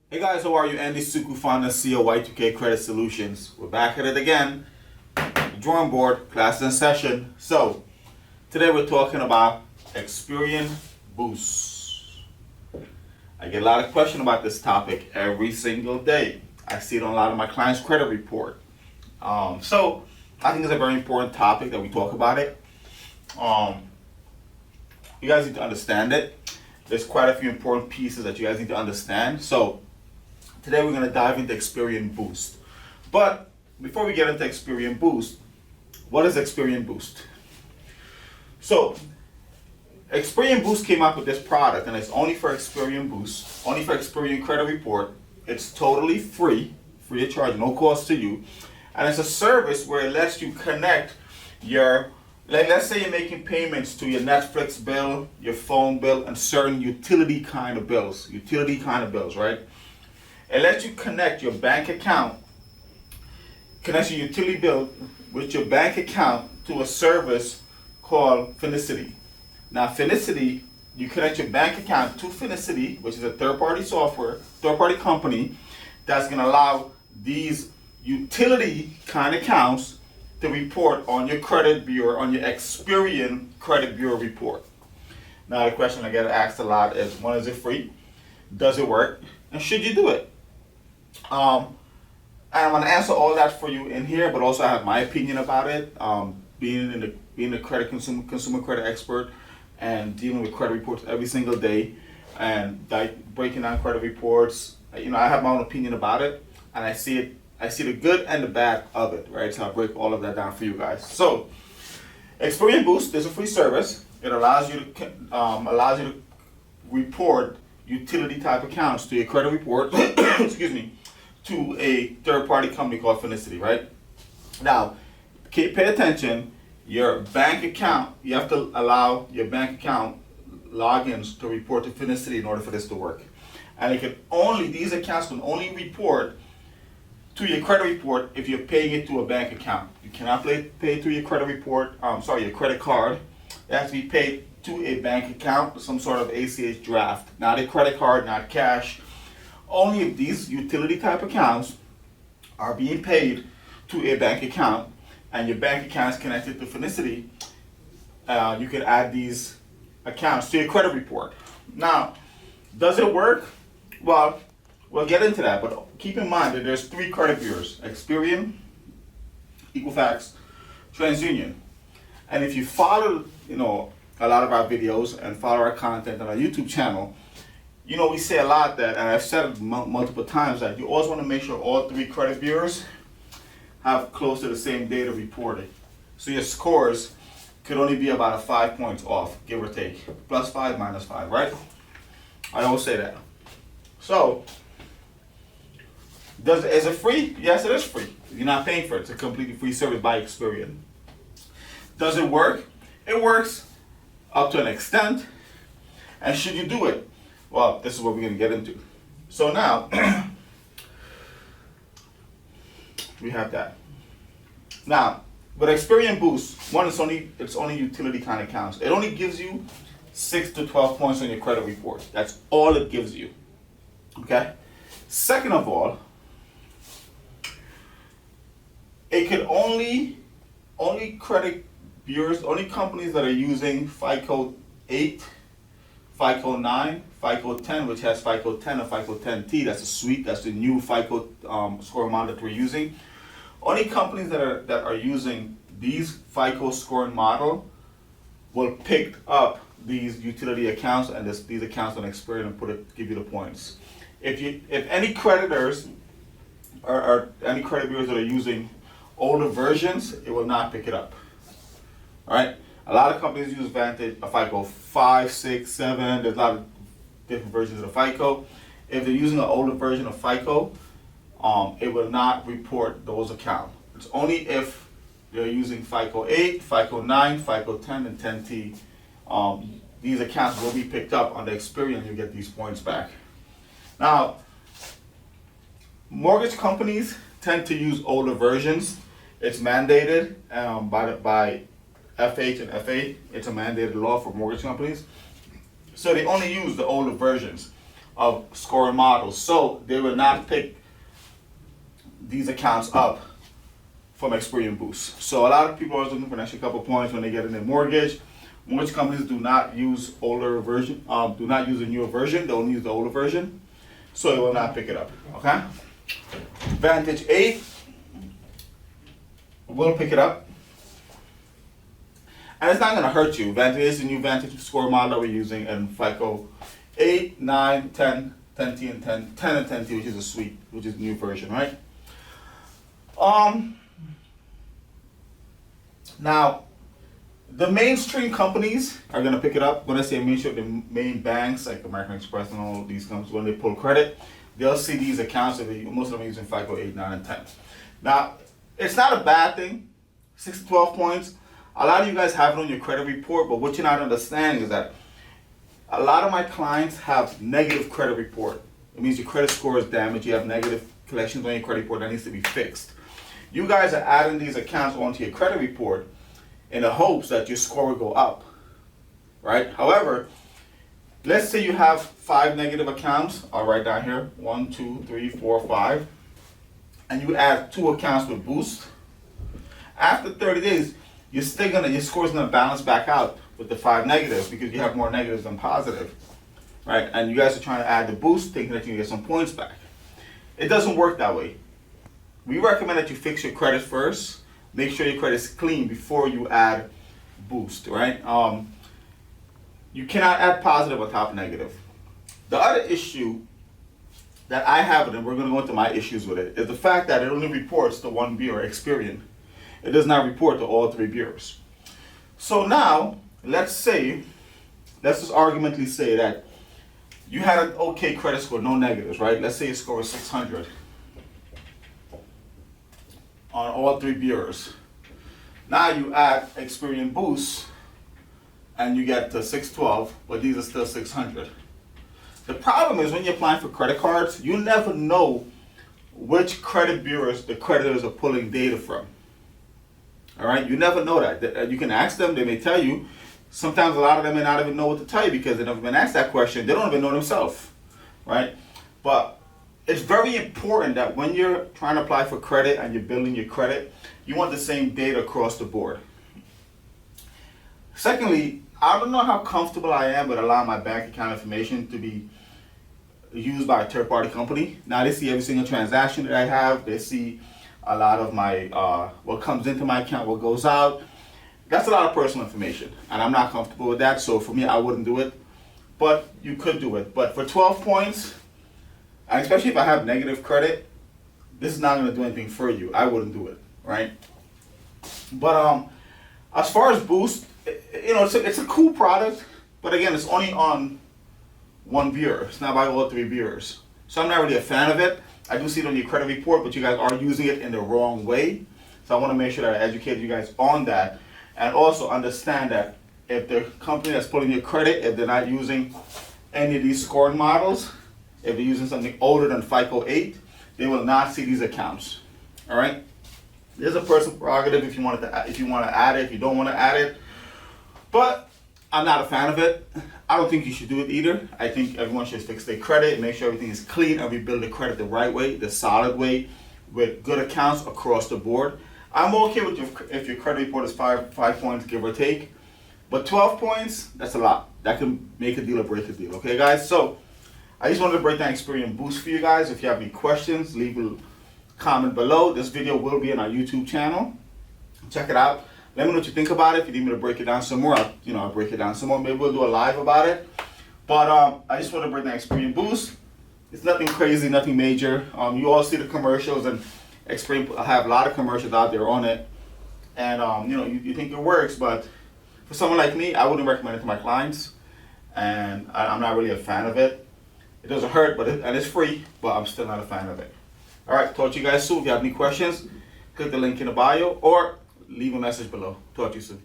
Hey guys, how are you? Andy Sukhu, founder and CEO of Y2K Credit Solutions. We're back at it again. Drawing board, class in session. So, today we're talking about Experian Boost. I get a lot of questions about this topic every single day. I see it on a lot of my clients' credit report. So, I think it's a very important topic that we talk about it. You guys need to understand it. There's quite a few important pieces that you guys need to understand. So, today we're going to dive into Experian Boost. But before we get into Experian Boost, what is Experian Boost? So Experian Boost came up with this product, and it's only for Experian Boost, only for Experian Credit Report. It's totally free of charge, no cost to you. And it's a service where it lets you connect your, like let's say you're making payments to your Netflix bill, your phone bill, and certain utility kind of bills, right? It lets you connect your bank account, connect your utility bill with your bank account to a service called Finicity. Now, Finicity, you connect your bank account to Finicity, which is a third-party company that's going to allow these utility kind of accounts to report on your credit bureau, on your Experian credit bureau report. Now, the question I get asked a lot is, one, is it free? Does it work? And should you do it? And I'm going to answer all that for you in here, but also I have my opinion about it. Being a consumer credit expert and dealing with credit reports every single day and breaking down credit reports, I have my own opinion about it, and I see the good and the bad of it, right? So I'll break all of that down for you guys. So, Experian Boost is a free service. It allows you to report utility type accounts to your credit report. Excuse me. To a third-party company called Finicity, right? Now, pay attention. Your bank account, you have to allow your bank account logins to report to Finicity in order for this to work. And these accounts can only report to your credit report if you're paying it to a bank account. You cannot pay through your credit report. Your credit card. It has to be paid to a bank account, some sort of ACH draft, not a credit card, not cash. Only if these utility type accounts are being paid to a bank account and your bank account is connected to Finicity, you can add these accounts to your credit report. Now, does it work? Well, we'll get into that, but keep in mind that there's three credit bureaus: Experian, Equifax, TransUnion. And if you follow, a lot of our videos and follow our content on our YouTube channel, we say a lot that, and I've said it multiple times, that you always want to make sure all three credit bureaus have close to the same data reported. So your scores could only be about 5 points off, give or take. +5, -5, right? I always say that. So, is it free? Yes, it is free. You're not paying for it. It's a completely free service by Experian. Does it work? It works up to an extent. And should you do it? Well, this is what we're going to get into. So now, we have that. Now, with Experian Boost, one, it's only utility kind of accounts. It only gives you 6 to 12 points on your credit report. That's all it gives you. Okay? Second of all, it could only credit bureaus, only companies that are using FICO 8, FICO 9, FICO 10, which has FICO 10 and FICO 10T. That's a suite. That's the new FICO score model that we're using. Only companies that are using these FICO scoring model will pick up these utility accounts and these accounts on Experian and give you the points. If any creditors or any credit bureaus that are using older versions, it will not pick it up. All right. A lot of companies use FICO 5, 6, 7. There's a lot of different versions of FICO. If they're using an older version of FICO, it will not report those accounts. It's only if they're using FICO 8, FICO 9, FICO 10, and 10T. These accounts will be picked up on the Experian and you get these points back. Now, mortgage companies tend to use older versions. It's mandated by FH and FA. It's a mandated law for mortgage companies. So they only use the older versions. of scoring models. So they will not pick these accounts up from Experian Boost. So a lot of people are looking for an extra couple points when they get in their mortgage. Mortgage companies do not use older version, do not use a newer version. They only use the older version, so it will not pick it up. Okay. Vantage 8 will pick it up, and it's not going to hurt you. Vantage is the new Vantage score model that we're using, and FICO 8, 9, 10, 10T, and 10 and 10T, which is a suite, which is the new version, right? Now, the mainstream companies are going to pick it up. When I say mainstream, the main banks like American Express and all these companies, when they pull credit, they'll see these accounts. Most of them are using FICO 8, 9, and 10. Now, it's not a bad thing, 6 to 12 points. A lot of you guys have it on your credit report, but what you're not understanding is that a lot of my clients have negative credit report. It means your credit score is damaged. You have negative collections on your credit report that needs to be fixed. You guys are adding these accounts onto your credit report in the hopes that your score will go up, right? However, let's say you have 5 negative accounts. I'll write down here, 1, 2, 3, 4, 5, and you add 2 accounts with Boost. After 30 days, your score is gonna balance back out with the 5 negatives because you have more negatives than positive, right? And you guys are trying to add the Boost thinking that you can get some points back. It doesn't work that way. We recommend that you fix your credit first. Make sure your credit is clean before you add Boost, right? You cannot add positive on top of negative. The other issue that I have, and we're going to go into my issues with it, is the fact that it only reports to one bureau, Experian. It does not report to all 3 bureaus. So now, let's just argumentally say that you had an okay credit score, no negatives, right? Let's say your score is 600 on all 3 bureaus. Now you add Experian Boost and you get to 612, but these are still 600. The problem is when you're applying for credit cards, you never know which credit bureaus the creditors are pulling data from. All right, you never know that. You can ask them, they may tell you. Sometimes a lot of them may not even know what to tell you because they've never been asked that question. They don't even know themselves, right? But it's very important that when you're trying to apply for credit and you're building your credit, you want the same data across the board. Secondly, I don't know how comfortable I am with allowing my bank account information to be used by a third-party company. Now they see every single transaction that I have. They see a lot of my what comes into my account, what goes out. That's a lot of personal information, and I'm not comfortable with that. So for me, I wouldn't do it. But you could do it. But for 12 points, and especially if I have negative credit, this is not going to do anything for you. I wouldn't do it, right? But as far as Boost, it's a cool product, but again, it's only on one bureau. It's not by all 3 bureaus. So I'm not really a fan of it. I do see it on your credit report, but you guys are using it in the wrong way. So I want to make sure that I educate you guys on that, and also understand that if the company that's pulling your credit, if they're not using any of these scoring models, if they're using something older than FICO 8, they will not see these accounts. All right. There's a personal prerogative if you want to add it, if you don't want to add it. But I'm not a fan of it. I don't think you should do it either. I think everyone should fix their credit, make sure everything is clean, and rebuild the credit the right way, the solid way, with good accounts across the board. I'm okay with if your credit report is 5 points, give or take. But 12 points, that's a lot. That can make a deal or break a deal. Okay, guys? So I just wanted to break down Experian Boost for you guys. If you have any questions, leave a comment below. This video will be on our YouTube channel. Check it out. Let me know what you think about it. If you need me to break it down some more, I'll break it down some more. Maybe we'll do a live about it. But I just want to break down Experian Boost. It's nothing crazy, nothing major. You all see the commercials, and Experian have a lot of commercials out there on it. And you think it works, but for someone like me, I wouldn't recommend it to my clients. And I'm not really a fan of it. It doesn't hurt, and it's free, but I'm still not a fan of it. All right, talk to you guys soon. If you have any questions, click the link in the bio or leave a message below. Talk to you soon.